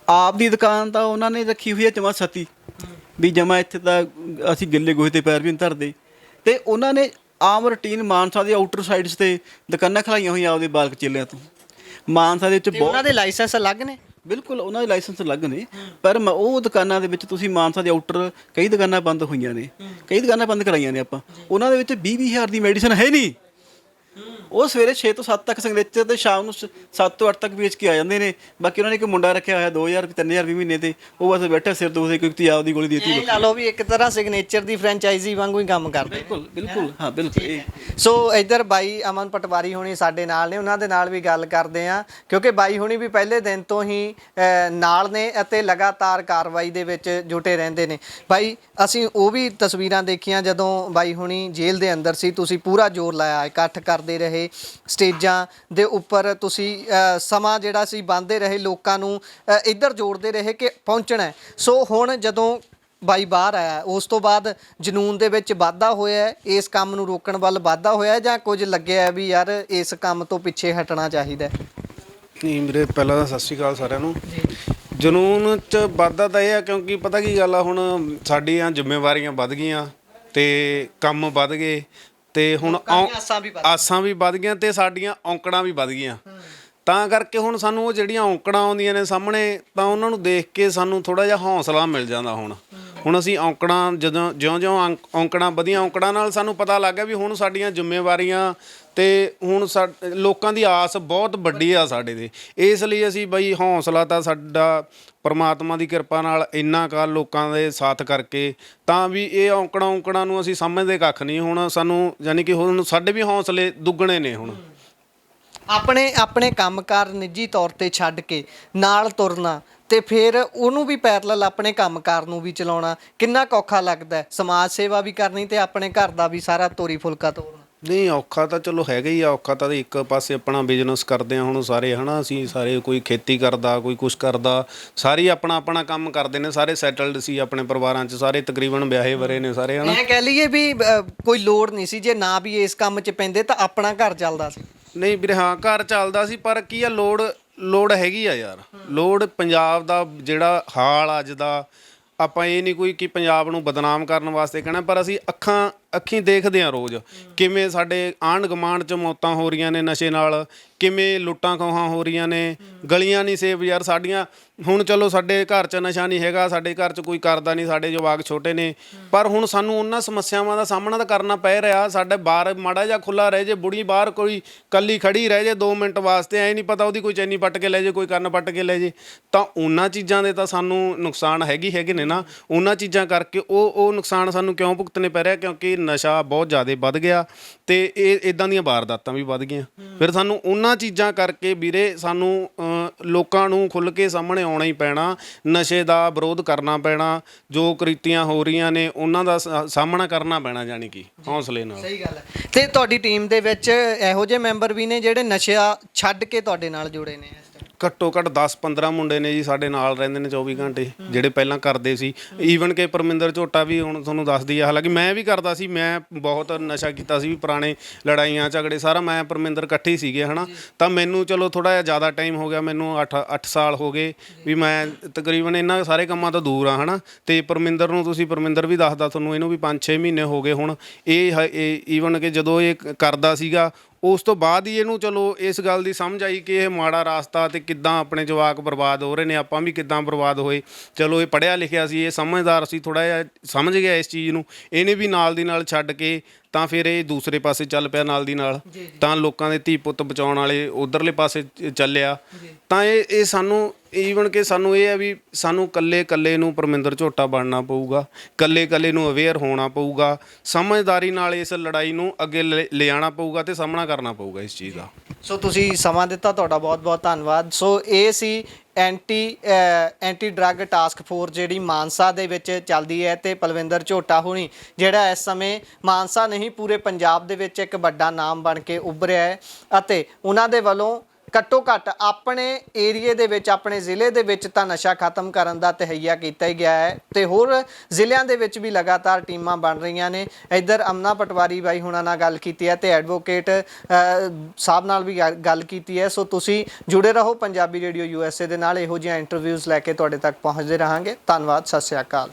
ਆਪ ਦੀ ਦੁਕਾਨ ਤਾਂ ਉਹਨਾਂ ਨੇ ਰੱਖੀ ਹੋਈ ਹੈ ਜਮਾ ਸਤੀ ਵੀ ਜਮਾ ਇੱਥੇ ਤਾਂ ਅਸੀਂ ਗਿੱਲੇ ਗੋਹੇ 'ਤੇ ਪੈਰ ਵੀ ਨਹੀਂ ਧਰਦੇ, ਅਤੇ ਉਹਨਾਂ ਨੇ ਆਮ ਰੂਟੀਨ ਮਾਨਸਾ ਦੇ ਆਊਟਰ ਸਾਈਡਸ 'ਤੇ ਦੁਕਾਨਾਂ ਖਲਾਈਆਂ ਹੋਈਆਂ ਆਪਦੇ ਬਾਲਕ ਚੇਲਿਆਂ ਤੋਂ। ਮਾਨਸਾ ਦੇ ਵਿੱਚ ਉਹਨਾਂ ਦੇ ਲਾਇਸੈਂਸ ਅਲੱਗ ਨੇ, ਬਿਲਕੁਲ ਉਹਨਾਂ ਦੇ ਲਾਇਸੈਂਸ ਅਲੱਗ ਨੇ, ਪਰ ਉਹ ਦੁਕਾਨਾਂ ਦੇ ਵਿੱਚ ਤੁਸੀਂ ਮਾਨਸਾ ਦੇ ਆਊਟਰ ਕਈ ਦੁਕਾਨਾਂ ਬੰਦ ਹੋਈਆਂ ਨੇ, ਕਈ ਦੁਕਾਨਾਂ ਬੰਦ ਕਰਾਈਆਂ ਨੇ ਆਪਾਂ, ਉਹਨਾਂ ਦੇ ਵਿੱਚ 20-20 ਹਜ਼ਾਰ ਦੀ ਮੈਡੀਸਨ ਹੈ ਨਹੀਂ। ਉਹ ਸਵੇਰੇ 6 ਤੋਂ 7 ਤੱਕ ਸਿਗਨੇਚਰ ਤੇ ਸ਼ਾਮ ਨੂੰ 7 ਤੋਂ 8 ਤੱਕ ਵੇਚ ਕੇ ਆ ਜਾਂਦੇ ਨੇ। ਬਾਕੀ ਉਹਨਾਂ ਨੇ ਇੱਕ ਮੁੰਡਾ ਰੱਖਿਆ ਹੋਇਆ 2000 3000 ਵੀ ਮਹੀਨੇ ਤੇ, ਉਹ ਬਸ ਬੈਠਾ ਸਿਰ ਦੋਸੇ ਕੋਈ ਤਿਆਬ ਦੀ ਗੋਲੀ ਦੇਤੀ। ਲਾ ਲਓ ਵੀ ਇੱਕ ਤਰ੍ਹਾਂ ਸਿਗਨੇਚਰ ਦੀ ਫਰੈਂਚਾਈਜ਼ੀ ਵਾਂਗੂ ਹੀ ਕੰਮ ਕਰਦੇ। ਬਿਲਕੁਲ ਬਿਲਕੁਲ ਹਾਂ ਬਿਲਕੁਲ। ਸੋ ਇੱਧਰ ਬਾਈ ਅਮਨ ਪਟਵਾਰੀ ਹੋਣੀ ਸਾਡੇ ਨਾਲ ਨੇ, ਉਹਨਾਂ ਦੇ ਨਾਲ ਵੀ ਗੱਲ ਕਰਦੇ ਆ, ਕਿਉਂਕਿ ਬਾਈ ਹੋਣੀ ਵੀ ਪਹਿਲੇ ਦਿਨ ਤੋਂ ਹੀ ਨਾਲ ਨੇ ਅਤੇ ਲਗਾਤਾਰ ਕਾਰਵਾਈ ਦੇ ਵਿੱਚ ਜੁਟੇ ਰਹਿੰਦੇ ਨੇ। ਬਾਈ ਅਸੀਂ ਉਹ ਵੀ ਤਸਵੀਰਾਂ ਦੇਖੀਆਂ ਜਦੋਂ ਬਾਈ ਹੋਣੀ ਜੇਲ੍ਹ ਦੇ ਅੰਦਰ ਸੀ, ਤੁਸੀਂ ਪੂਰਾ ਜ਼ੋਰ ਲਾਇਆ, ਇਕੱਠ ਕਰਦੇ ਰਹੇ, ਸਟੇਜਾਂ ਦੇ ਉੱਪਰ ਤੁਸੀਂ ਸਮਾਂ ਜਿਹੜਾ ਸੀ ਬੰਨ੍ਹਦੇ ਰਹੇ, ਲੋਕਾਂ ਨੂੰ ਇੱਧਰ ਜੋੜਦੇ ਰਹੇ ਕਿ ਪਹੁੰਚਣਾ। ਸੋ ਹੁਣ ਜਦੋਂ ਬਾਈ ਬਾਹਰ ਆਇਆ ਉਸ ਤੋਂ ਬਾਅਦ ਜਨੂਨ ਦੇ ਵਿੱਚ ਵਾਧਾ ਹੋਇਆ, ਇਸ ਕੰਮ ਨੂੰ ਰੋਕਣ ਵੱਲ ਵਾਧਾ ਹੋਇਆ, ਜਾਂ ਕੁਝ ਲੱਗਿਆ ਵੀ ਯਾਰ ਇਸ ਕੰਮ ਤੋਂ ਪਿੱਛੇ ਹਟਣਾ ਚਾਹੀਦਾ? ਨਹੀਂ ਵੀਰੇ, ਪਹਿਲਾਂ ਤਾਂ ਸਤਿ ਸ਼੍ਰੀ ਅਕਾਲ ਸਾਰਿਆਂ ਨੂੰ। ਜਨੂਨ 'ਚ ਵਾਧਾ ਤਾਂ ਇਹ ਆ ਕਿਉਂਕਿ ਪਤਾ ਕੀ ਗੱਲ ਆ, ਹੁਣ ਸਾਡੀਆਂ ਜ਼ਿੰਮੇਵਾਰੀਆਂ ਵੱਧ ਗਈਆਂ ਤੇ ਕੰਮ ਵੱਧ ਗਏ ਤੇ ਹੁਣ ਆਸਾਂ ਵੀ ਵੱਧ ਗਈਆਂ ਤੇ ਸਾਡੀਆਂ ਔਂਕੜਾਂ ਵੀ ਵੱਧ ਗਈਆਂ। ਤਾਂ ਕਰਕੇ ਹੁਣ ਸਾਨੂੰ ਉਹ ਜਿਹੜੀਆਂ ਔਂਕੜਾਂ ਆਉਂਦੀਆਂ ਨੇ ਸਾਹਮਣੇ, ਤਾਂ ਉਹਨਾਂ ਨੂੰ ਦੇਖ ਕੇ ਸਾਨੂੰ ਥੋੜ੍ਹਾ ਜਿਹਾ ਹੌਸਲਾ ਮਿਲ ਜਾਂਦਾ। ਹੁਣ ਅਸੀਂ ਔਂਕੜਾਂ ਜਦੋਂ ਜਿਉਂ-ਜਿਉਂ ਔਂਕੜਾਂ ਵਧੀਆਂ, ਔਂਕੜਾਂ ਨਾਲ ਸਾਨੂੰ ਪਤਾ ਲੱਗ ਗਿਆ ਵੀ ਹੁਣ ਸਾਡੀਆਂ ਜ਼ਿੰਮੇਵਾਰੀਆਂ ਤੇ ਹੁਣ ਲੋਕਾਂ ਦੀ ਆਸ ਬਹੁਤ ਵੱਡੀ ਆ ਸਾਡੇ 'ਤੇ। ਇਸ ਲਈ ਅਸੀਂ ਬਈ ਹੌਸਲਾ ਤਾਂ ਸਾਡਾ ਪਰਮਾਤਮਾ ਦੀ ਕਿਰਪਾ ਨਾਲ ਇੰਨਾ ਕੁ ਲੋਕਾਂ ਦੇ ਸਾਥ ਕਰਕੇ, ਤਾਂ ਵੀ ਇਹ ਔਂਕੜਾਂ ਨੂੰ ਅਸੀਂ ਸਮਝਦੇ ਕੱਖ ਨਹੀਂ। ਹੁਣ ਸਾਨੂੰ ਯਾਨੀ ਕਿ ਹੁਣ ਸਾਡੇ ਵੀ ਹੌਸਲੇ ਦੁੱਗਣੇ ਨੇ। ਹੁਣ ਆਪਣੇ ਕੰਮਕਾਰ ਨਿੱਜੀ ਤੌਰ ਤੇ ਛੱਡ ਕੇ ਨਾਲ ਤੁਰਨਾ ਤੇ ਫਿਰ ਉਹਨੂੰ ਵੀ ਪੈਰਲਲ ਆਪਣੇ ਕੰਮਕਾਰ ਨੂੰ ਵੀ ਚਲਾਉਣਾ ਕਿੰਨਾ ਔਖਾ ਲੱਗਦਾ? ਸਮਾਜ ਸੇਵਾ ਵੀ ਕਰਨੀ ਤੇ ਆਪਣੇ ਘਰ ਦਾ ਵੀ ਸਾਰਾ ਤੋਰੀ ਫੁਲਕਾ ਤੋਰਨਾ। ਨਹੀਂ, ਔਖਾ ਤਾਂ ਚਲੋ ਹੈਗਾ ਹੀ ਆ। ਔਖਾ ਤਾਂ ਇੱਕ ਪਾਸੇ ਆਪਣਾ ਬਿਜ਼ਨਸ ਕਰਦੇ ਆ ਹੁਣ ਸਾਰੇ, ਹੈ ਨਾ, ਅਸੀਂ ਸਾਰੇ, ਕੋਈ ਖੇਤੀ ਕਰਦਾ, ਕੋਈ ਕੁਛ ਕਰਦਾ, ਸਾਰੇ ਆਪਣਾ ਕੰਮ ਕਰਦੇ ਨੇ, ਸਾਰੇ ਸੈਟਲਡ ਸੀ ਆਪਣੇ ਪਰਿਵਾਰਾਂ 'ਚ, ਸਾਰੇ ਤਕਰੀਬਨ ਵਿਆਹੇ ਵਰੇ ਨੇ ਸਾਰੇ, ਹੈ ਨਾ। ਮੈਂ ਕਹਿ ਲਈਏ ਵੀ ਕੋਈ ਲੋੜ ਨਹੀਂ ਸੀ, ਜੇ ਨਾ ਵੀ ਇਸ ਕੰਮ 'ਚ ਪੈਂਦੇ ਤਾਂ ਆਪਣਾ ਘਰ ਚੱਲਦਾ ਸੀ। ਨਹੀਂ ਵੀਰੇ, ਹਾਂ ਘਰ ਚੱਲਦਾ ਸੀ, ਪਰ ਕੀ ਆ, ਲੋੜ ਹੈਗੀ ਆ ਯਾਰ। ਲੋੜ ਪੰਜਾਬ ਦਾ ਜਿਹੜਾ ਹਾਲ ਅੱਜ ਦਾ, ਆਪਾਂ ਇਹ ਨਹੀਂ ਕੋਈ ਕਿ ਪੰਜਾਬ ਨੂੰ ਬਦਨਾਮ ਕਰਨ ਵਾਸਤੇ ਕਹਿਣਾ, ਪਰ ਅਸੀਂ ਅੱਖੀਂ ਦੇਖਦੇ ਹਾਂ ਰੋਜ਼ ਕਿਵੇਂ ਸਾਡੇ ਆਂਢ ਗੁਆਂਢ 'ਚ ਮੌਤਾਂ ਹੋ ਰਹੀਆਂ ਨੇ ਨਸ਼ੇ ਨਾਲ, ਕਿਵੇਂ ਲੁੱਟਾਂ ਖੋਹਾਂ ਹੋ ਰਹੀਆਂ ਨੇ, ਗਲੀਆਂ ਨਹੀਂ ਸੇਫ ਯਾਰ ਸਾਡੀਆਂ। ਹੁਣ ਚਲੋ ਸਾਡੇ ਘਰ 'ਚ ਨਸ਼ਾ ਨਹੀਂ ਹੈਗਾ, ਸਾਡੇ ਘਰ 'ਚ ਕੋਈ ਕਰਦਾ ਨਹੀਂ, ਸਾਡੇ ਜਵਾਕ ਛੋਟੇ ਨੇ, ਪਰ ਹੁਣ ਸਾਨੂੰ ਉਹਨਾਂ ਸਮੱਸਿਆਵਾਂ ਦਾ ਸਾਹਮਣਾ ਤਾਂ ਕਰਨਾ ਪੈ ਰਿਹਾ। ਸਾਡੇ ਬਾਹਰ ਮਾੜਾ ਜਿਹਾ ਖੁੱਲ੍ਹਾ ਰਹਿ ਜੇ, ਬੁੜੀ ਬਾਹਰ ਕੋਈ ਕੱਲੀ ਖੜੀ ਰਹਿ ਜੇ 2 ਮਿੰਟ ਵਾਸਤੇ, ਐਂ ਨਹੀਂ ਪਤਾ ਉਹਦੀ ਕੋਈ ਚੈਨੀ ਪੱਟ ਕੇ ਲੈ ਜੇ, ਕੋਈ ਕੰਨ ਪੱਟ ਕੇ ਲੈ ਜੇ, ਤਾਂ ਉਹਨਾਂ ਚੀਜ਼ਾਂ ਦੇ ਤਾਂ ਸਾਨੂੰ ਨੁਕਸਾਨ ਹੈਗੇ ਨੇ ਨਾ। ਉਹਨਾਂ ਚੀਜ਼ਾਂ ਕਰਕੇ ਉਹ ਨੁਕਸਾਨ ਸਾਨੂੰ ਕਿਉਂ ਭੁਗਤਣੇ ਪੈ ਰਿਹਾ? ਕਿਉਂਕਿ ਨਸ਼ਾ ਬਹੁਤ ਜ਼ਿਆਦਾ ਵੱਧ ਗਿਆ ਤੇ ਇਹ ਇੱਦਾਂ ਦੀਆਂ ਵਾਰਦਾਤਾਂ ਵੀ ਵੱਧ ਗਈਆਂ। ਫਿਰ ਸਾਨੂੰ ਉਹਨਾਂ ਚੀਜ਼ਾਂ ਕਰਕੇ ਵੀਰੇ ਸਾਨੂੰ ਲੋਕਾਂ ਨੂੰ ਖੁੱਲ੍ਹ ਕੇ ਸਾਹਮਣੇ ਆਉਣਾ ਹੀ ਪੈਣਾ, ਨਸ਼ੇ ਦਾ ਵਿਰੋਧ ਕਰਨਾ ਪੈਣਾ, ਜੋ ਕੁਰੀਤੀਆਂ ਹੋ ਰਹੀਆਂ ਨੇ ਉਹਨਾਂ ਦਾ ਸਾਹਮਣਾ ਕਰਨਾ ਪੈਣਾ, ਯਾਨੀ ਕਿ ਹੌਸਲੇ ਨਾਲ। ਸਹੀ ਗੱਲ ਹੈ। ਤੇ ਤੁਹਾਡੀ ਟੀਮ ਦੇ ਵਿੱਚ ਇਹੋ ਜਿਹੇ ਮੈਂਬਰ ਵੀ ਨੇ ਜਿਹੜੇ ਨਸ਼ਾ ਛੱਡ ਕੇ ਤੁਹਾਡੇ ਨਾਲ ਜੁੜੇ ਨੇ? ਘੱਟੋ ਘੱਟ 10-15 ਮੁੰਡੇ ਨੇ ਜੀ ਸਾਡੇ ਨਾਲ ਰਹਿੰਦੇ ਨੇ 24 ਘੰਟੇ, ਜਿਹੜੇ ਪਹਿਲਾਂ ਕਰਦੇ ਸੀ। ਈਵਨ ਕਿ ਪਰਮਿੰਦਰ ਝੋਟਾ ਵੀ ਹੁਣ ਤੁਹਾਨੂੰ ਦੱਸਦੀ ਆ, ਹਾਲਾਂਕਿ ਮੈਂ ਵੀ ਕਰਦਾ ਸੀ, ਮੈਂ ਬਹੁਤ ਨਸ਼ਾ ਕੀਤਾ ਸੀ ਵੀ, ਪੁਰਾਣੇ ਲੜਾਈਆਂ ਝਗੜੇ ਸਾਰਾ ਮੈਂ ਪਰਮਿੰਦਰ ਇਕੱਠੇ ਸੀਗੇ, ਹੈ ਨਾ। ਤਾਂ ਮੈਨੂੰ ਚਲੋ ਥੋੜ੍ਹਾ ਜਿਹਾ ਜ਼ਿਆਦਾ ਟਾਈਮ ਹੋ ਗਿਆ, ਮੈਨੂੰ 8 ਸਾਲ ਹੋ ਗਏ ਵੀ ਮੈਂ ਤਕਰੀਬਨ ਇਹਨਾਂ ਸਾਰੇ ਕੰਮਾਂ ਤੋਂ ਦੂਰ ਆ, ਹੈ ਨਾ। ਅਤੇ ਪਰਮਿੰਦਰ ਨੂੰ ਪਰਮਿੰਦਰ ਵੀ ਦੱਸਦਾ ਤੁਹਾਨੂੰ, ਇਹਨੂੰ ਵੀ 5-6 ਮਹੀਨੇ ਹੋ ਗਏ ਹੁਣ। ਇਹ ਈਵਨ ਕਿ ਜਦੋਂ ਇਹ ਕਰਦਾ ਸੀਗਾ ਉਸ ਤੋਂ ਬਾਅਦ ਹੀ ਇਹਨੂੰ ਚਲੋ ਇਸ ਗੱਲ ਦੀ ਸਮਝ ਆਈ ਕਿ ਇਹ ਮਾੜਾ ਰਾਸਤਾ ਤੇ ਕਿੱਦਾਂ ਆਪਣੇ ਜਵਾਕ ਬਰਬਾਦ ਹੋ ਰਹੇ ਨੇ, ਆਪਾਂ ਵੀ ਕਿੱਦਾਂ ਬਰਬਾਦ ਹੋਏ। ਚਲੋ ਇਹ ਪੜ੍ਹਿਆ ਲਿਖਿਆ ਸੀ, ਇਹ ਸਮਝਦਾਰ ਸੀ, ਥੋੜ੍ਹਾ ਜਿਹਾ ਸਮਝ ਗਿਆ ਇਸ ਚੀਜ਼ ਨੂੰ। ਇਹਨੇ ਵੀ ਨਾਲ ਦੀ ਨਾਲ ਛੱਡ ਕੇ ਤਾਂ ਫਿਰ ਇਹ ਦੂਸਰੇ ਪਾਸੇ ਚੱਲ ਪਿਆ ਨਾਲ ਦੀ ਨਾਲ, ਤਾਂ ਲੋਕਾਂ ਦੇ ਧੀ ਪੁੱਤ ਬਚਾਉਣ ਵਾਲੇ ਉਧਰਲੇ ਪਾਸੇ ਚੱਲਿਆ। ਤਾਂ ਇਹ ਸਾਨੂੰ ਈਵਨ ਕਿ ਸਾਨੂੰ ਇਹ ਹੈ ਵੀ ਸਾਨੂੰ ਇਕੱਲੇ ਨੂੰ ਪਰਮਿੰਦਰ ਝੋਟਾ ਬਣਨਾ ਪਊਗਾ, ਇਕੱਲੇ ਨੂੰ ਅਵੇਅਰ ਹੋਣਾ ਪਊਗਾ, ਸਮਝਦਾਰੀ ਨਾਲ ਇਸ ਲੜਾਈ ਨੂੰ ਅੱਗੇ ਲਿਆਉਣਾ ਪਊਗਾ ਤੇ ਸਾਹਮਣਾ ਕਰਨਾ ਪਊਗਾ ਇਸ ਚੀਜ਼ ਦਾ। ਸੋ ਤੁਸੀਂ ਸਮਾਂ ਦਿੱਤਾ, ਤੁਹਾਡਾ ਬਹੁਤ ਬਹੁਤ ਧੰਨਵਾਦ। ਸੋ ਇਹ ਸੀ ਐਂਟੀ ਡਰੱਗ ਟਾਸਕ ਫੋਰਸ ਜਿਹੜੀ ਮਾਨਸਾ ਦੇ ਵਿੱਚ ਚੱਲਦੀ ਹੈ, ਤੇ ਪਲਵਿੰਦਰ ਝੋਟਾ ਹੁਣੀ ਜਿਹੜਾ ਇਸ ਸਮੇਂ ਮਾਨਸਾ ਨਹੀਂ ਪੂਰੇ ਪੰਜਾਬ ਦੇ ਵਿੱਚ ਇੱਕ ਵੱਡਾ ਨਾਮ ਬਣ ਕੇ ਉੱਭਰਿਆ ਹੈ, ਅਤੇ ਉਹਨਾਂ ਦੇ ਵੱਲੋਂ ਘੱਟੋ ਘੱਟ ਆਪਣੇ ਏਰੀਏ ਦੇ ਵਿੱਚ, ਆਪਣੇ ਜ਼ਿਲ੍ਹੇ ਦੇ ਵਿੱਚ ਤਾਂ ਨਸ਼ਾ ਖਤਮ ਕਰਨ ਦਾ ਤਹਈਆ ਕੀਤਾ ਹੀ ਗਿਆ ਹੈ ਤੇ ਹੋਰ ਜ਼ਿਲ੍ਹਿਆਂ ਦੇ ਵਿੱਚ ਵੀ ਲਗਾਤਾਰ ਟੀਮਾਂ ਬਣ ਰਹੀਆਂ ਨੇ। ਇੱਧਰ ਅਮਨਾ ਪਟਵਾਰੀ ਬਾਈ ਹੁਣਾਂ ਨਾਲ ਗੱਲ ਕੀਤੀ ਹੈ ਤੇ ਐਡਵੋਕੇਟ ਸਾਹਿਬ ਨਾਲ ਵੀ ਗੱਲ ਕੀਤੀ ਹੈ। ਸੋ ਤੁਸੀਂ ਜੁੜੇ ਰਹੋ ਪੰਜਾਬੀ ਰੇਡੀਓ USA ਦੇ ਨਾਲ, ਇਹੋ ਜਿਹੀਆਂ ਇੰਟਰਵਿਊਜ਼ ਲੈ ਕੇ ਤੁਹਾਡੇ ਤੱਕ ਪਹੁੰਚਦੇ ਰਹਾਂਗੇ। ਧੰਨਵਾਦ, ਸਤਿ ਸ਼੍ਰੀ ਅਕਾਲ।